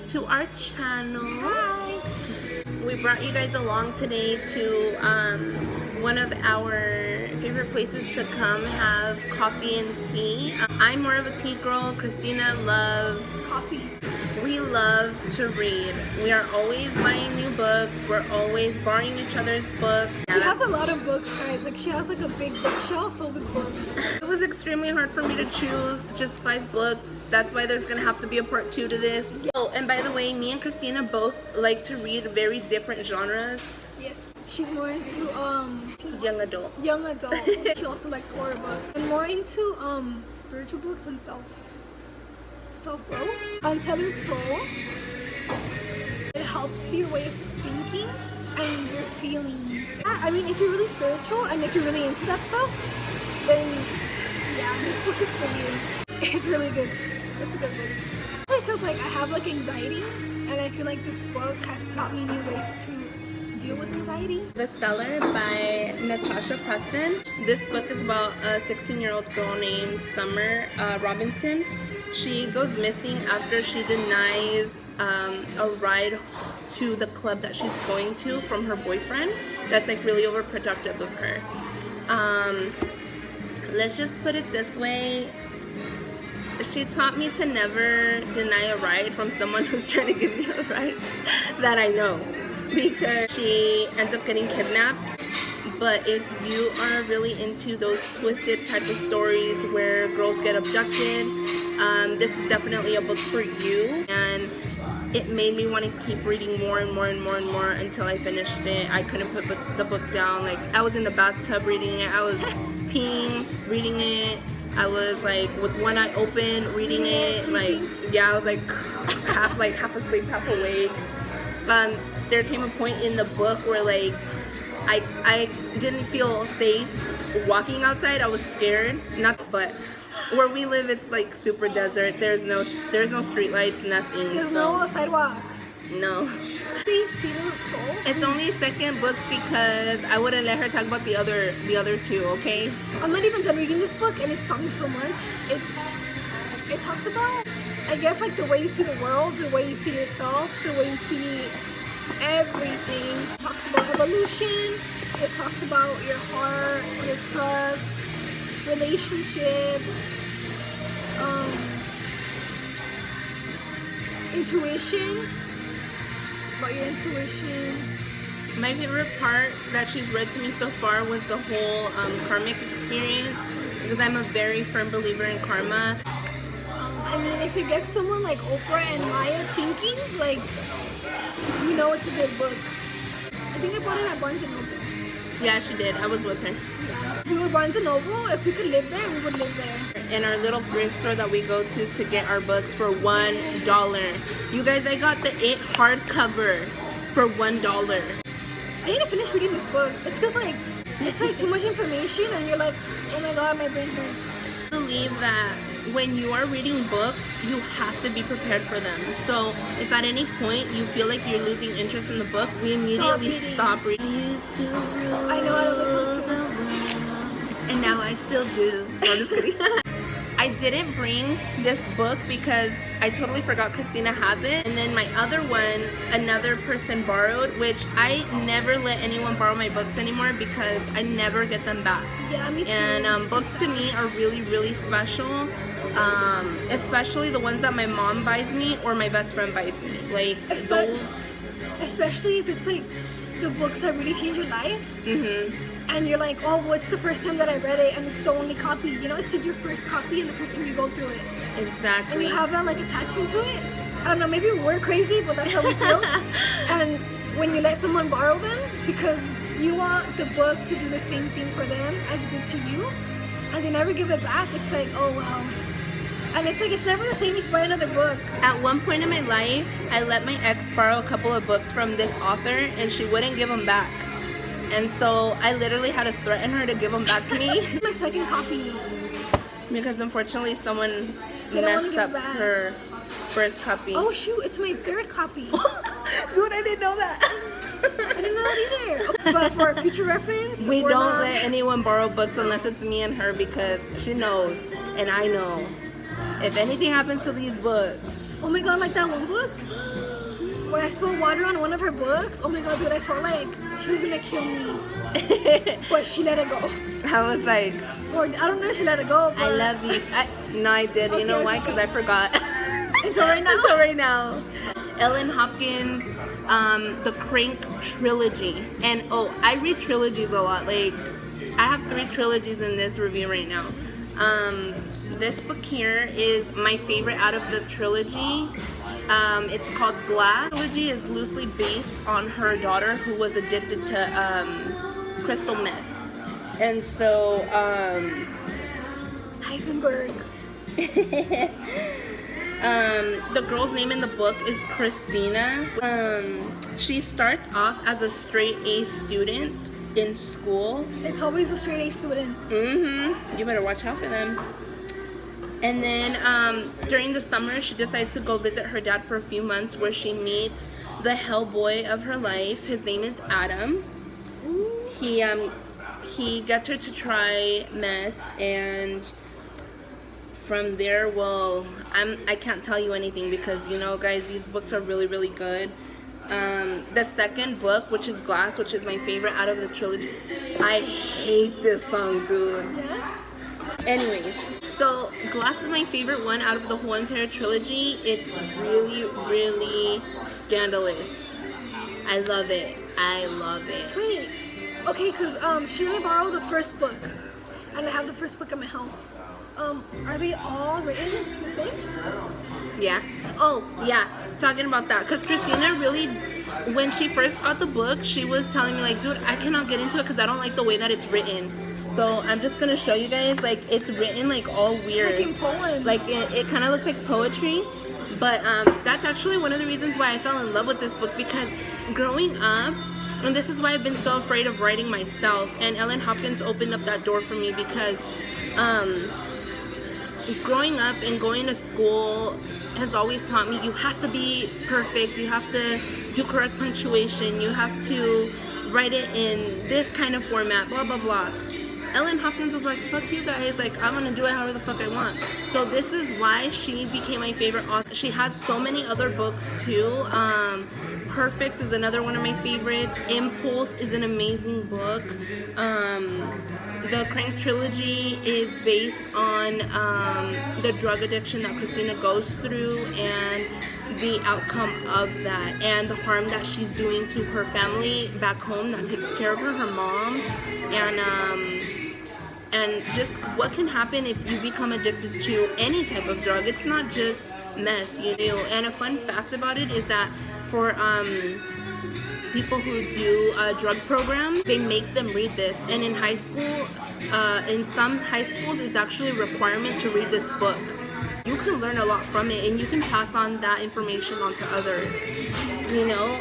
to our channel. Hi. We brought you guys along today to one of our favorite places to come have coffee and tea. I'm more of a tea girl. Cristina loves Coffee. We love to read. We are always buying new books. We're always borrowing each other's books. She has a lot of books, guys. Like, she has like a big bookshelf filled with books. It was extremely hard for me to choose just 5 books. That's why there's gonna have to be a part 2 to this. Oh, and by the way, me and Cristina both like to read very different genres. Yes. She's more into Young adult. young adult. She also likes horror books. And more into spiritual books and self-growth. Untethered Soul. It helps your way of thinking and your feelings. I mean, if you're really spiritual and if you're really into that stuff, then yeah, this book is for you. It's really good. It's a good book. Because like I have like anxiety, and I feel like this book has taught me new ways to deal with anxiety. The Seller by Natasha Preston. This book is about a 16-year-old girl named Summer Robinson. She goes missing after she denies a ride to the club that she's going to from her boyfriend that's like really overprotective of her. Let's just put it this way. She taught me to never deny a ride from someone who's trying to give me a ride that I know, because she ends up getting kidnapped. But if you are really into those twisted type of stories where girls get abducted, this is definitely a book for you. And it made me want to keep reading more and more and more and more until I finished it. I couldn't put the book down. Like, I was in the bathtub reading it. I was peeing, reading it. I was like with one eye open reading it. Like, yeah, I was like half asleep, half awake. There came a point in the book where like I didn't feel safe walking outside. I was scared. But where we live, it's like super desert. There's no street lights, nothing. There's no sidewalks. No. See, the Soul. It's only a second book because I wouldn't let her talk about the other 2, okay? I'm not even done reading this book, and it's taught me so much. It talks about, I guess, like the way you see the world, the way you see yourself, the way you see everything. It talks about evolution. It talks about your heart, your trust, relationships, intuition. About your intuition. My favorite part that she's read to me so far was the whole karmic experience, because I'm a very firm believer in karma. I mean, if you get someone like Oprah and Maya thinking, like, you know it's a good book. I think I bought it at Barnes & Noble. Yeah, she did. I was with her. Yeah. We were Barnes & Noble. If we could live there, we would live there. In our little thrift store that we go to get our books for $1. You guys, I got the It hardcover for $1. I need to finish reading this book. It's because like it's like too much information, and you're like, oh my god, my brain hurts. I believe that when you are reading books, you have to be prepared for them. So if at any point you feel like you're losing interest in the book, we immediately stop reading. I know I don't listen to them. And now I still do. No, I'm just kidding. I didn't bring this book because I totally forgot Cristina has it. And then my other one, another person borrowed, which I never let anyone borrow my books anymore because I never get them back. Yeah, me too. And books to me are really, really special. Especially the ones that my mom buys me or my best friend buys me. Like those. Especially if it's like the books that really change your life. Mm-hmm. And you're like, oh, well, it's the first time that I read it, and it's the only copy. You know, it's your first copy and the first time you go through it. Exactly. And you have that like attachment to it. I don't know, maybe we're crazy, but that's how we feel. And when you let someone borrow them, because you want the book to do the same thing for them as it did to you, and they never give it back, it's like, oh wow. And it's like, it's never the same if you buy another book. At one point in my life, I let my ex borrow a couple of books from this author, and she wouldn't give them back. And so I literally had to threaten her to give them back to me. My second copy. Because unfortunately someone messed up her first copy. Oh shoot, it's my third copy. Dude, I didn't know that. I didn't know that either. Okay, but for future reference, we don't let anyone borrow books unless it's me and her, because she knows and I know. If anything happens to these books. Oh my god, like that one book? when I spilled water on one of her books, oh my god, dude, I felt like she was gonna kill me. But she let it go. I was like, Or I don't know if she let it go, but I love you. No, I did. You know why? Because I forgot. Until right now. Until right now. Ellen Hopkins, the Crank trilogy. And oh, I read trilogies a lot. Like, I have 3 trilogies in this review right now. This book here is my favorite out of the trilogy. It's called Glass. The trilogy is loosely based on her daughter who was addicted to crystal meth. And so, Heisenberg. The girl's name in the book is Christina. She starts off as a straight A student in school. It's always the straight A students. You better watch out for them. And then during the summer, she decides to go visit her dad for a few months, where she meets the hellboy of her life. His name is Adam. He gets her to try meth, and from there, well, I can't tell you anything because, you know, guys, these books are really, really good. The second book, which is Glass, which is my favorite out of the trilogy. I hate this song, dude. Yeah? Anyways, so Glass is my favorite one out of the whole entire trilogy. It's really, really scandalous. I love it. I love it. Wait. Okay, because she let me borrow the first book. And I have the first book in my house. Are they all written the same? Yeah. Oh, yeah. Talking about that. Because Christina really, when she first got the book, she was telling me, like, dude, I cannot get into it because I don't like the way that it's written. So I'm just going to show you guys, like, it's written, like, all weird. Like in poems. Like, it kind of looks like poetry. But that's actually one of the reasons why I fell in love with this book, because growing up, and this is why I've been so afraid of writing myself, and Ellen Hopkins opened up that door for me because growing up and going to school has always taught me you have to be perfect, you have to do correct punctuation, you have to write it in this kind of format, blah, blah, blah. Ellen Hopkins was like, fuck you guys, like, I'm gonna do it however the fuck I want. So this is why she became my favorite author. She has so many other books too. Perfect is another one of my favorites. Impulse is an amazing book. The Crank trilogy is based on the drug addiction that Christina goes through and the outcome of that and the harm that she's doing to her family back home that takes care of her mom, and just what can happen if you become addicted to any type of drug. It's not just meth, you know. And a fun fact about it is that for people who do drug programs, they make them read this. And in high school, in some high schools, it's actually a requirement to read this book. You can learn a lot from it, and you can pass on that information on to others. You know,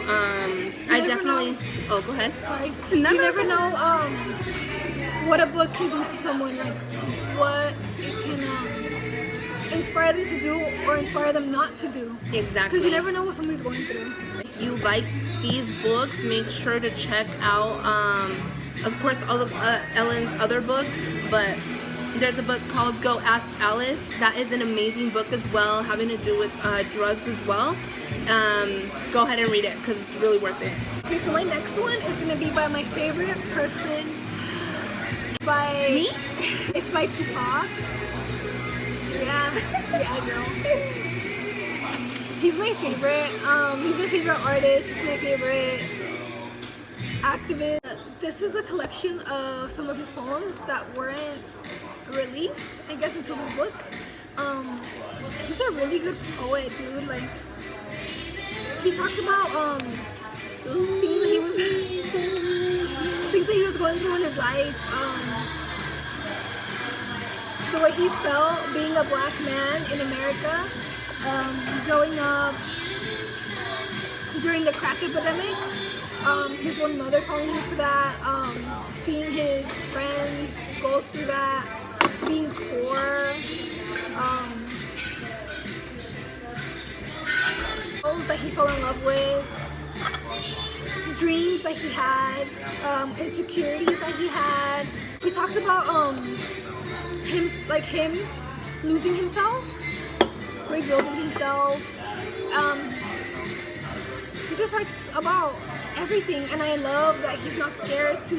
I definitely. Oh, go ahead. Sorry. You never know what a book can do to someone, like what it can inspire them to do or inspire them not to do. Exactly. Because you never know what somebody's going through. If you like these books, make sure to check out, of course, all of Ellen's other books, but there's a book called Go Ask Alice. That is an amazing book as well, having to do with drugs as well. Go ahead and read it because it's really worth it. Okay, so my next one is going to be by my favorite person. Me? It's by Tupac. Yeah, girl. He's my favorite. He's my favorite artist. He's my favorite activist. This is a collection of some of his poems that weren't released, I guess, until this book. He's a really good poet, dude. Like, he talks about things that he was going through in his life. The way he felt being a black man in America, growing up during the crack epidemic, his own mother falling into that, seeing his friends go through that, being poor, girls that he fell in love with, dreams that he had, insecurities that he had. He talks about him losing himself, rebuilding himself, just writes about everything, and I love that he's not scared to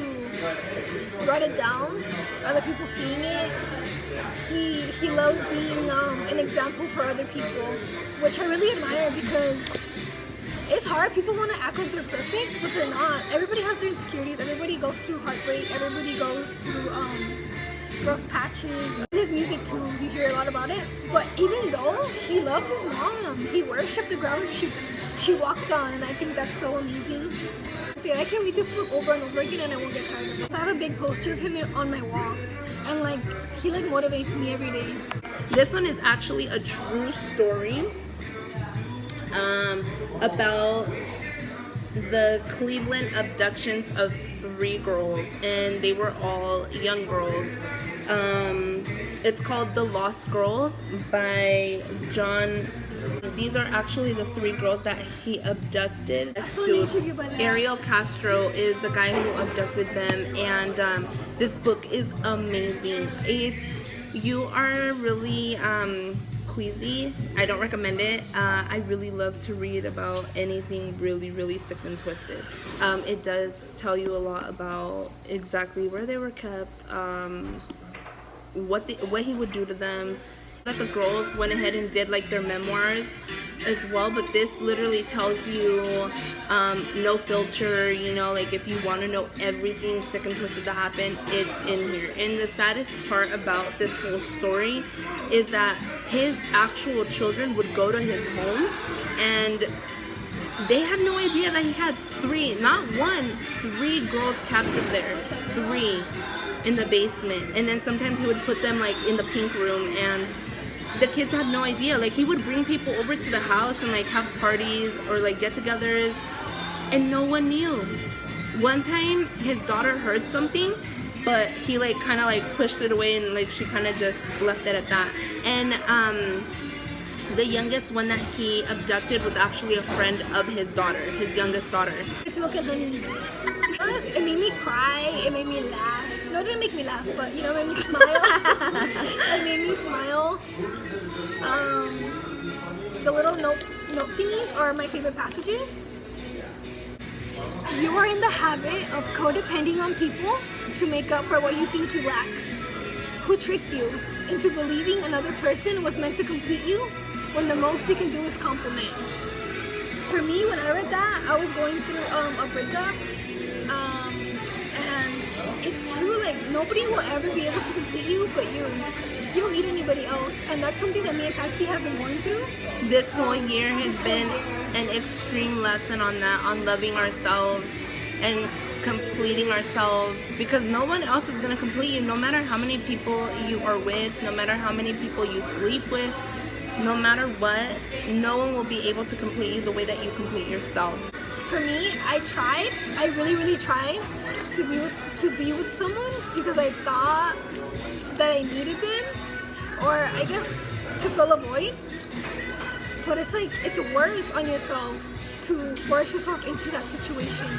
write it down, other people seeing it. He loves being an example for other people, which I really admire, because it's hard. People want to act like they're perfect, but they're not. Everybody has their insecurities. Everybody goes through heartbreak. Everybody goes through rough patches. In his music too, you hear a lot about it. But even though he loved his mom, he worshipped the ground she walked on, and I think that's so amazing. I can read this book over and over again and I won't get tired of it. So I have a big poster of him on my wall, and like he like motivates me every day. This one is actually a true story about the Cleveland abductions of 3 girls, and they were all young girls. It's called The Lost Girls by John. These are actually the 3 girls that he abducted. Ariel Castro is the guy who abducted them, and this book is amazing. If you are really queasy, I don't recommend it. I really love to read about anything really sick and twisted. It does tell you a lot about exactly where they were kept, what he would do to them. That the girls went ahead and did like their memoirs as well, but this literally tells you no filter, you know, like if you want to know everything sick and twisted that happened, it's in here. And the saddest part about this whole story is that his actual children would go to his home, and they had no idea that he had 3, not 1, 3 girls captured there. 3 in the basement. And then sometimes he would put them like in the pink room, and the kids had no idea. Like he would bring people over to the house and like have parties or like get-togethers, and no one knew. One time his daughter heard something, but he like kind of like pushed it away, and like she kind of just left it at that. And the youngest one that he abducted was actually a friend of his daughter, his youngest daughter. It's Milk and Honey. It made me cry, it made me laugh. No, it didn't make me laugh, but you know, it made me smile. It made me smile. The little note thingies are my favorite passages. You are in the habit of codepending on people to make up for what you think you lack. Who tricked you into believing another person was meant to complete you when the most they can do is compliment? For me, when I read that, I was going through a breakup, and it's true, like nobody will ever be able to complete you but you. You don't need anybody else, and that's something that me and Patsy have been going through. This whole year has been an extreme lesson on that, on loving ourselves and completing ourselves, because no one else is going to complete you. No matter how many people you are with, no matter how many people you sleep with, no matter what, no one will be able to complete you the way that you complete yourself. For me, I really tried to be with someone because I thought that I needed them, or I guess to fill a void. But it's like, it's worse on yourself to force yourself into that situation.